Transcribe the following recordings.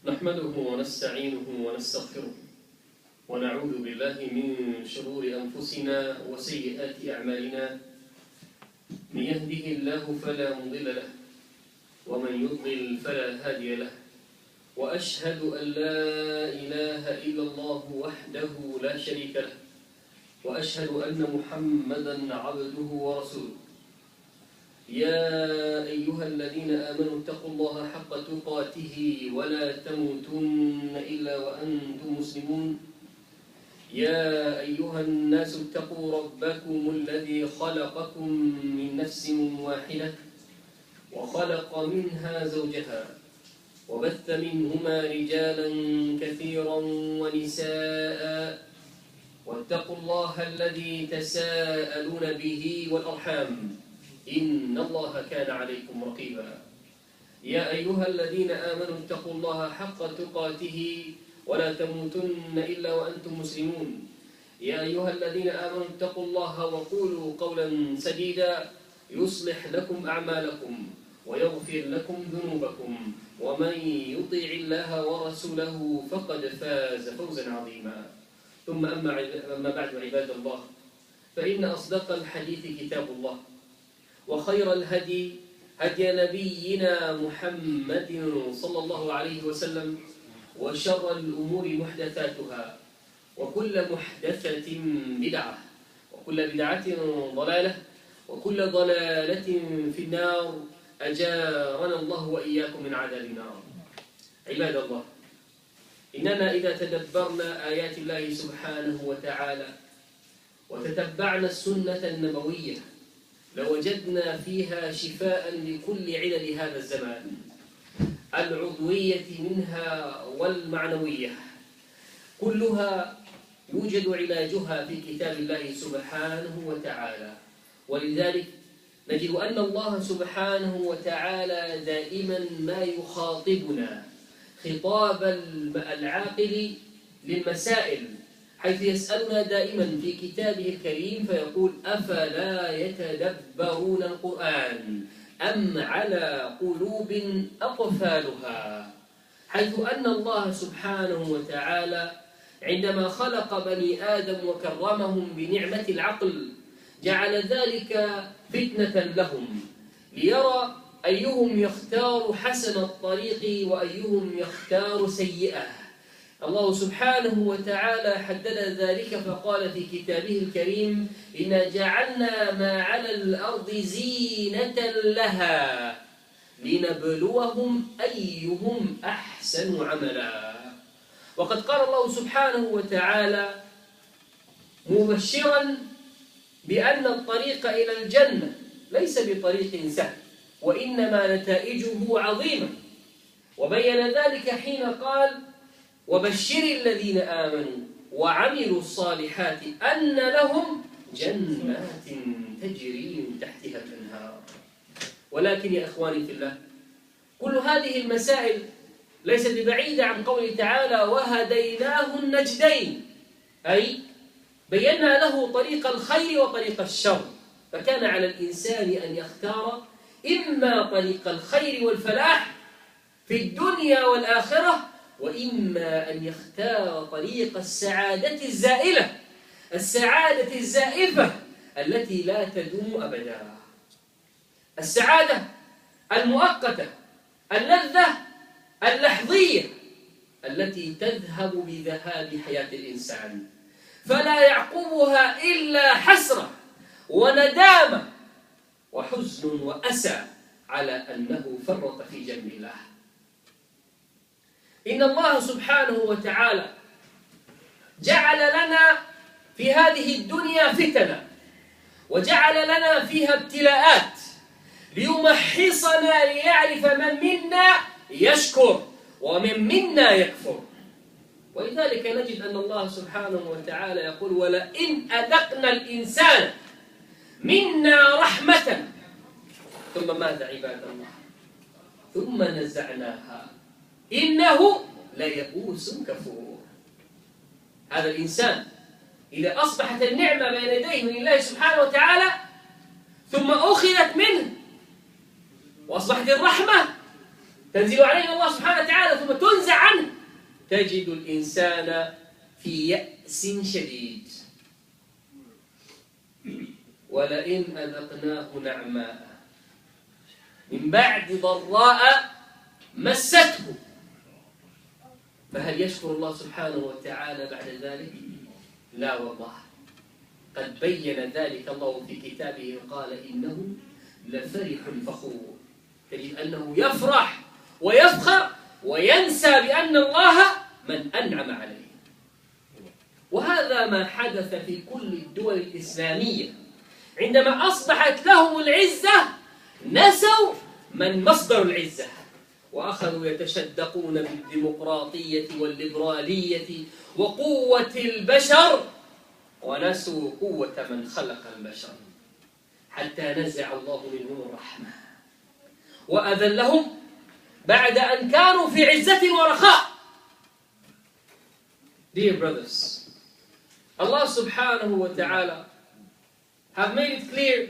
نحمده ونستعينه ونستغفره ونعوذ بالله من شرور أنفسنا وسيئات أعمالنا. من يهده الله فلا مضل له ومن يضلل فلا هادي له، وأشهد أن لا إله إلا الله وحده لا شريك له، وأشهد أن محمدا عبده ورسوله. يا أيها الذين آمنوا اتقوا الله حق تقاته ولا تموتن إلا وأنتم مسلمون. يا أيها الناس اتقوا ربكم الذي خلقكم من نفس واحدة وخلق منها زوجها وبث منهما رجالا كثيرا ونساء، واتقوا الله الذي تساءلون به والأرحام إن الله كان عليكم رقيبا. يا أيها الذين آمنوا اتقوا الله حق تقاته ولا تموتن إلا وأنتم مسلمون. يا أيها الذين آمنوا اتقوا الله وقولوا قولا سديدا يصلح لكم أعمالكم ويغفر لكم ذنوبكم، ومن يطيع الله ورسوله فقد فاز فوزا عظيما. ثم أما بعد عباد الله، فإن أصدق الحديث كتاب الله، وخير الهدي هدي نبينا محمد صلى الله عليه وسلم، وشر الأمور محدثاتها، وكل محدثة بدعة، وكل بدعة ضلالة، وكل ضلالة في النار. أجارنا الله وإياكم من عذاب النار. عباد الله، إننا إذا تدبرنا آيات الله سبحانه وتعالى وتتبعنا السنة النبوية لوجدنا فيها شفاء لكل علل هذا الزمان، العضوية منها والمعنوية، كلها يوجد علاجها في كتاب الله سبحانه وتعالى. ولذلك نجد أن الله سبحانه وتعالى دائما ما يخاطبنا خطاب العاقل للمسائل، حيث يسألنا دائما في كتابه الكريم فيقول: أفلا يتدبرون القرآن أم على قلوب أقفالها؟ حيث أن الله سبحانه وتعالى عندما خلق بني آدم وكرمهم بنعمة العقل جعل ذلك فتنة لهم، ليرى أيهم يختار حسن الطريق وأيهم يختار سيئه. الله سبحانه وتعالى حدد ذلك فقال في كتابه الكريم: إنا جعلنا ما على الأرض زينة لها لنبلوهم أيهم أحسن عملا. وقد قال الله سبحانه وتعالى مبشرا بأن الطريق إلى الجنة ليس بطريق سهل، وإنما نتائجه عظيمة، وبين ذلك حين قال: وبشر الذين آمنوا وعملوا الصالحات أن لهم جنات تجري من تحتها الأنهار. ولكن يا إخواني في الله، كل هذه المسائل ليست ببعيدة عن قوله تعالى: وهديناه النجدين، أي بينا له طريق الخير وطريق الشر، فكان على الإنسان أن يختار إما طريق الخير والفلاح في الدنيا والآخرة، وإما أن يختار طريق السعادة الزائلة، السعادة الزائفة التي لا تدوم أبدا، السعادة المؤقتة، اللذة اللحظية التي تذهب بذهاب حياة الإنسان، فلا يعقبها إلا حسرة وندامة وحزن وأسى على أنه فرط في جنب الله. إن الله سبحانه وتعالى جعل لنا في هذه الدنيا فتنة، وجعل لنا فيها ابتلاءات ليمحصنا ليعرف من منا يشكر ومن منا يكفر. ولذلك نجد أن الله سبحانه وتعالى يقول: ولئن أذقنا الإنسان منا رحمة ثم ماذا عباد الله؟ ثم نزعناها إنه ليئوس كفور. هذا الإنسان إذا أصبحت النعمة بين يديه من الله سبحانه وتعالى ثم أخذت منه وأصبحت الرحمة تنزل علينا الله سبحانه وتعالى ثم تنزع عنه تجد الإنسان في يأس شديد. ولئن أذقناه نعماء من بعد ضراء مسته فهل يشكر الله سبحانه وتعالى بعد ذلك؟ لا والله. قد بين ذلك الله في كتابه قال إنه لفرح فخور. تجد أنه يفرح ويفخر وينسى بأن الله من أنعم عليه. وهذا ما حدث في كل الدول الإسلامية. عندما أصبحت لهم العزة نسوا من مصدر العزة وأخذوا يتشدقون بالديمقراطية والليبرالية وقوة البشر ونسوا قوة من خلق البشر حتى نزع الله منهم الرحمة وأذلهم بعد أن كانوا في عزة ورخاء. Dear brothers, Allah subhanahu wa ta'ala have made it clear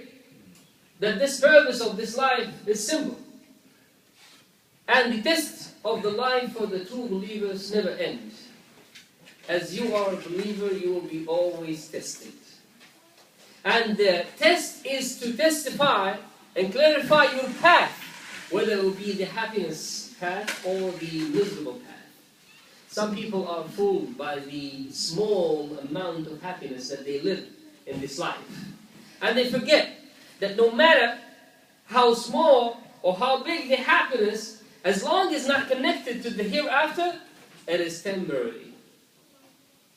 that this purpose of this life is simple. And the test of the life for the true believers never ends. As you are a believer, you will be always tested. And the test is to testify and clarify your path, whether it will be the happiness path or the miserable path. Some people are fooled by the small amount of happiness that they live in this life. And they forget that no matter how small or how big the happiness, as long as not connected to the hereafter, it is temporary.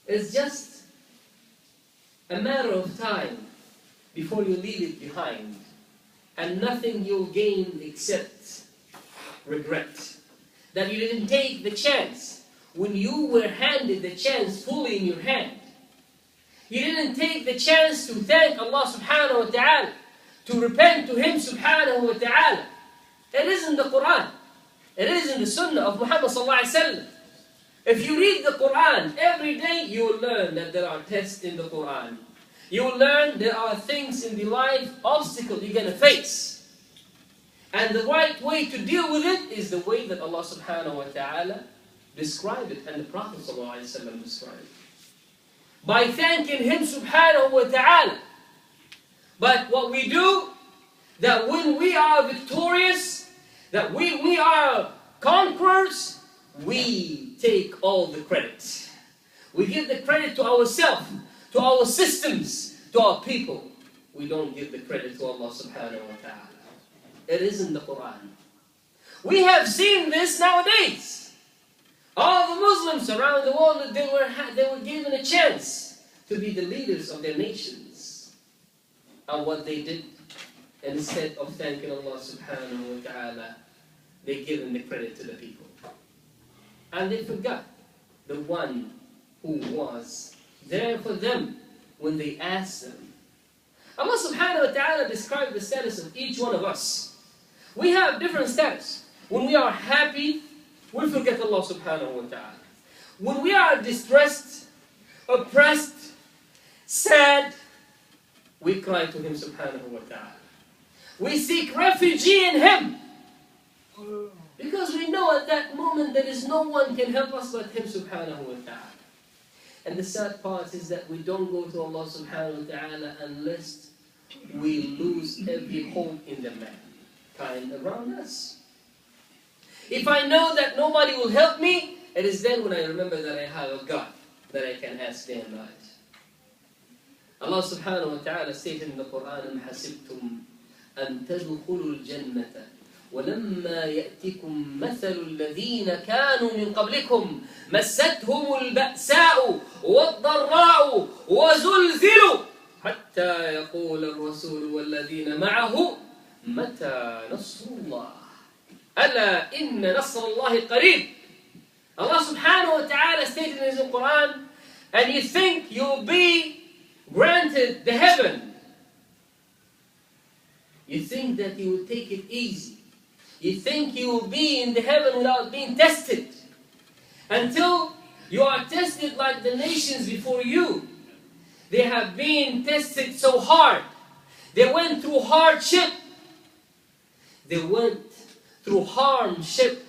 It's just a matter of time before you leave it behind. And nothing you'll gain except regret. That you didn't take the chance when you were handed the chance fully in your hand. You didn't take the chance to thank Allah subhanahu wa ta'ala, to repent to Him subhanahu wa ta'ala. It is in the Quran. It is in the Sunnah of Muhammad sallallahu alayhi wa sallam. If you read the Quran every day, you will learn that there are tests in the Quran. You will learn there are things in the life, obstacles you're going to face. And the right way to deal with it is the way that Allah subhanahu wa ta'ala described it and the Prophet sallallahu alayhi wa sallam described it. By thanking Him subhanahu wa ta'ala. But what we do, that when we are victorious, that we are conquerors, we take all the credit. We give the credit to ourselves, to our systems, to our people. We don't give the credit to Allah subhanahu wa ta'ala. It is in the Quran. We have seen this nowadays. All the Muslims around the world, they were given a chance to be the leaders of their nations. And what they did, instead of thanking Allah subhanahu wa ta'ala, they given the credit to the people. And they forgot the one who was there for them when they asked them. Allah subhanahu wa ta'ala described the status of each one of us. We have different status. When we are happy, we forget Allah subhanahu wa ta'ala. When we are distressed, oppressed, sad, we cry to Him subhanahu wa ta'ala. We seek refuge in Him. Because we know at that moment there is no one can help us but Him subhanahu wa ta'ala. And the sad part is that we don't go to Allah subhanahu wa ta'ala unless we lose every hope in the mankind around us. If I know that nobody will help me, it is then when I remember that I have a God that I can ask day and night. Allah subhanahu wa ta'ala stated in the Quran, أَمْ حَسِبْتُمْ أَن تَدْخُلُوا الْجَنَّةَ وَلَمَّا يَأْتِكُمْ مَثَلُ الَّذِينَ كَانُوا مِنْ قَبْلِكُمْ مَسَّتْهُمُ الْبَأْسَاءُ وَالضَّرَّاءُ وَزُلْزِلُوا حَتَّى يَقُولَ الرَّسُولُ وَالَّذِينَ مَعَهُ مَتَى نَصْرُ اللَّهِ أَلَا إِنَّ نَصْرَ اللَّهِ قَرِيبٌ. Allah subhanahu wa ta'ala stated in His Quran, and you think you'll be granted the heaven. You think that you will take it easy. You think you will be in the heaven without being tested. Until you are tested like the nations before you. They have been tested so hard. They went through hardship. They went through hardship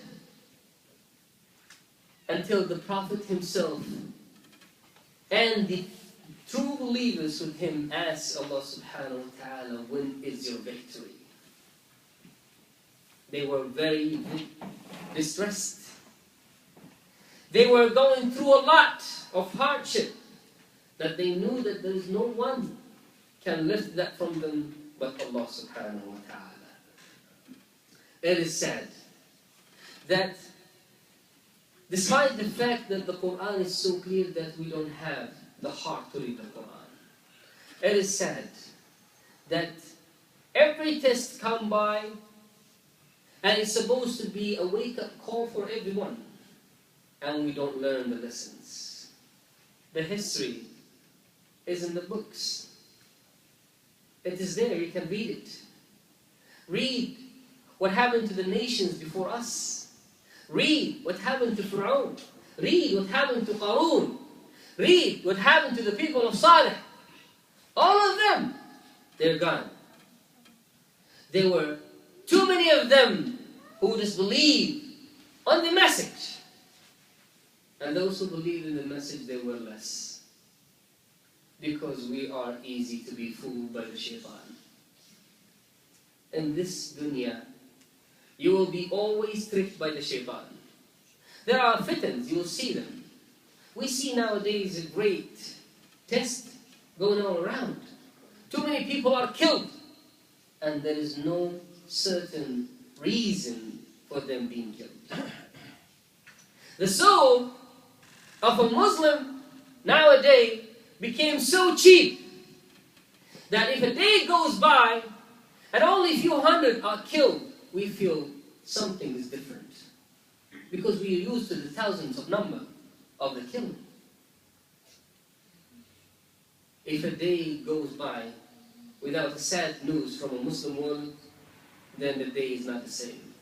until the Prophet himself and the true believers with him asked Allah subhanahu wa ta'ala, when is your victory? They were very distressed. They were going through a lot of hardship, that they knew that there is no one can lift that from them but Allah subhanahu wa ta'ala. It is sad that despite the fact that the Quran is so clear that we don't have the heart to read the Quran, it is sad that every test comes by and it's supposed to be a wake-up call for everyone, and we don't learn the lessons. The history is in the books. It is there, you can read it. Read what happened to the nations before us. Read what happened to Fouad. Read what happened to Qarun. Read what happened to the people of Salih. All of them, they're gone. There were too many of them who disbelieved on the message. And those who believed in the message, they were less. Because we are easy to be fooled by the shaitan. In this dunya, you will be always tricked by the shaitan. There are fitans, you will see them. We see nowadays a great test going all around. Too many people are killed. And there is no certain reason for them being killed. The soul of a Muslim nowadays became so cheap that if a day goes by and only a few hundred are killed, we feel something is different. Because we are used to the thousands of number of the killing. If a day goes by without the sad news from a Muslim world, then the day is not the same.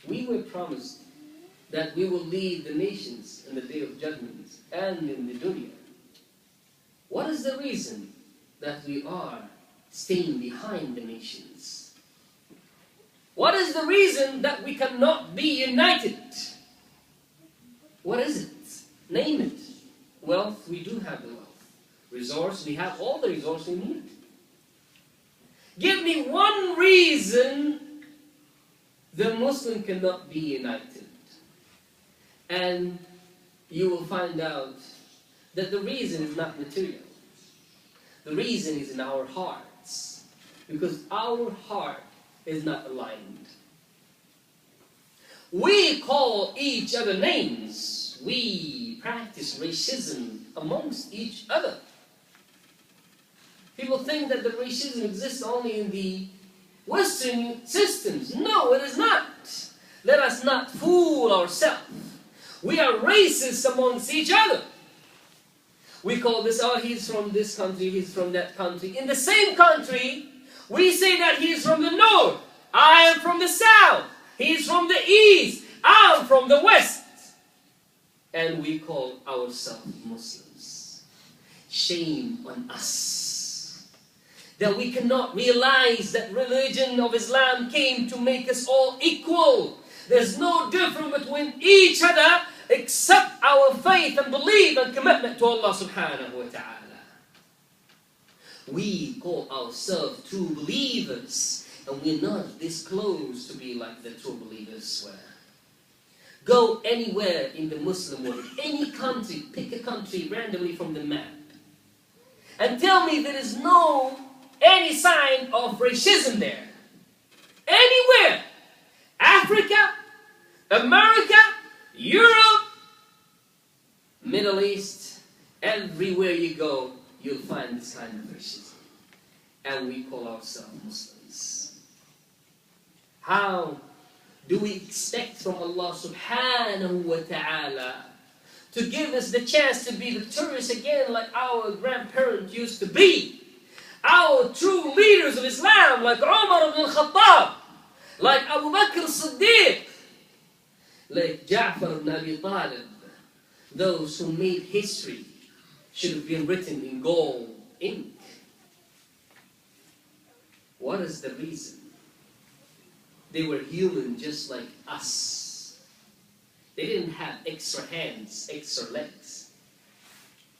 We were promised that we will lead the nations in the day of judgment and in the dunya. What is the reason that we are staying behind the nations? What is the reason that we cannot be united? What is it? Name it. Wealth, we do have the wealth. Resource, we have all the resources we need. Give me one reason the Muslim cannot be united. And you will find out that the reason is not material. The reason is in our hearts. Because our heart is not aligned. We call each other names. We practice racism amongst each other. People think that the racism exists only in the Western systems. No, it is not. Let us not fool ourselves. We are racist amongst each other. We call this, oh, he's from this country, he's from that country. In the same country, we say that he's from the north. I am from the south. He's from the east. I'm from the west. And we call ourselves Muslims. Shame on us. That we cannot realize that religion of Islam came to make us all equal. There's no difference between each other except our faith and belief and commitment to Allah subhanahu wa ta'ala. We call ourselves true believers, and we're not this close to be like the true believers were. Go anywhere in the Muslim world, any country, pick a country randomly from the map, and tell me there is no any sign of racism there. Anywhere. Africa, America, Europe, Middle East, everywhere you go, you'll find this kind of racism. And we call ourselves Muslims. How do we expect from Allah subhanahu wa ta'ala to give us the chance to be victorious again like our grandparents used to be? Our true leaders of Islam like Umar ibn al-Khattab, like Abu Bakr as-Siddiq, like Ja'far ibn Abi Talib. Those who made history should have been written in gold ink. What is the reason? They were human just like us. They didn't have extra hands, extra legs.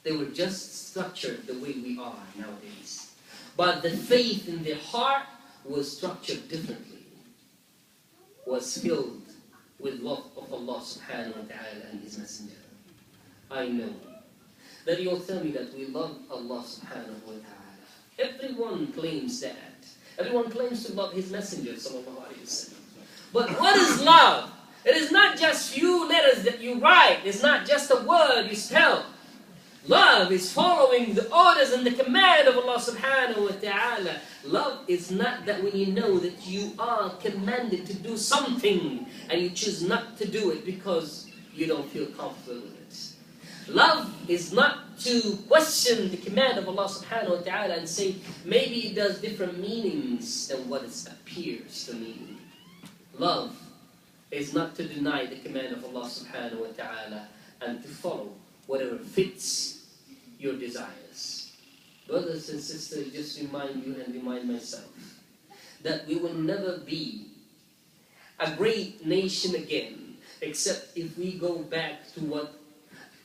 They were just structured the way we are nowadays. But the faith in their heart was structured differently, was filled with love of Allah subhanahu wa ta'ala and His Messenger. I know that you'll tell me that we love Allah subhanahu wa ta'ala. Everyone claims that. Everyone claims to love His Messenger sallallahu alayhi wa sallam. But what is love? It is not just few letters that you write. It's not just a word you spell. Love is following the orders and the command of Allah subhanahu wa ta'ala. Love is not that when you know that you are commanded to do something and you choose not to do it because you don't feel comfortable with it. Love is not to question the command of Allah subhanahu wa ta'ala and say, maybe it does different meanings than what it appears to mean. Love is not to deny the command of Allah subhanahu wa ta'ala and to follow whatever fits your desires. Brothers and sisters, just remind you and remind myself that we will never be a great nation again except if we go back to what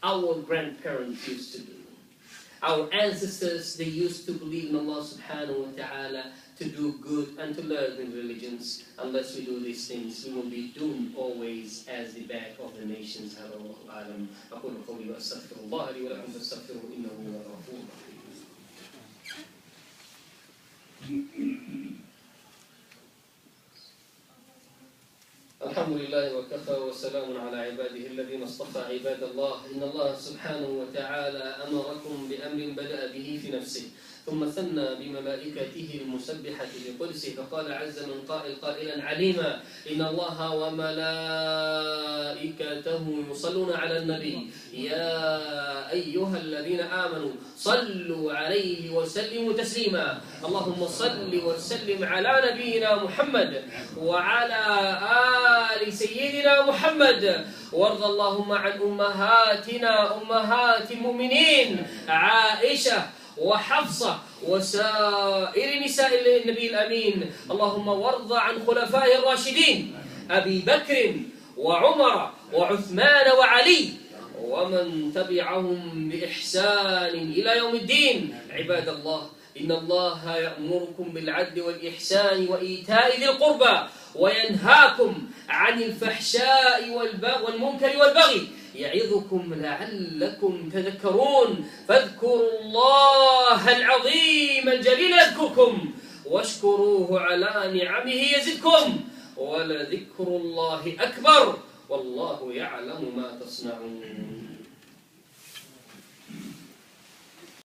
our grandparents used to do. Our ancestors, they used to believe in Allah subhanahu wa ta'ala, to do good and to learn in religions. Unless we do these things, we will be doomed always as the back of the nations. هذا الله أعلم. أقول قولي وأستغفر الله لي ولكم فاستغفروه إنه هو الغفور الرحيم. الحمد لله وكفى وسلام على عباده الذين اصطفى عباد الله. إن الله سبحانه وتعالى أمركم بأمر بدأ به في نفسه ثم ثنى بملائكته المسبحة بقدسه فقال عز من قائل قائلا عليما إن الله وملائكته يصلون على النبي يا أيها الذين آمنوا صلوا عليه وسلموا تسليما. اللهم صل وسلم على نبينا محمد وعلى آل سيدنا محمد وارض اللهم عن أمهاتنا أمهات المؤمنين عائشة وحفصة وسائر نساء النبي الأمين. اللهم وارض عن خلفائه الراشدين أبي بكر وعمر وعثمان وعلي ومن تبعهم بإحسان إلى يوم الدين. عباد الله إن الله يأمركم بالعدل والإحسان وإيتاء ذي القربى وينهاكم عن الفحشاء والمنكر والبغي يعظكم لعلكم تذكرون. فاذكروا الله العظيم الجليل يذكركم واشكروه على نعمه يزدكم ولذكر الله أكبر والله يعلم ما تصنعون.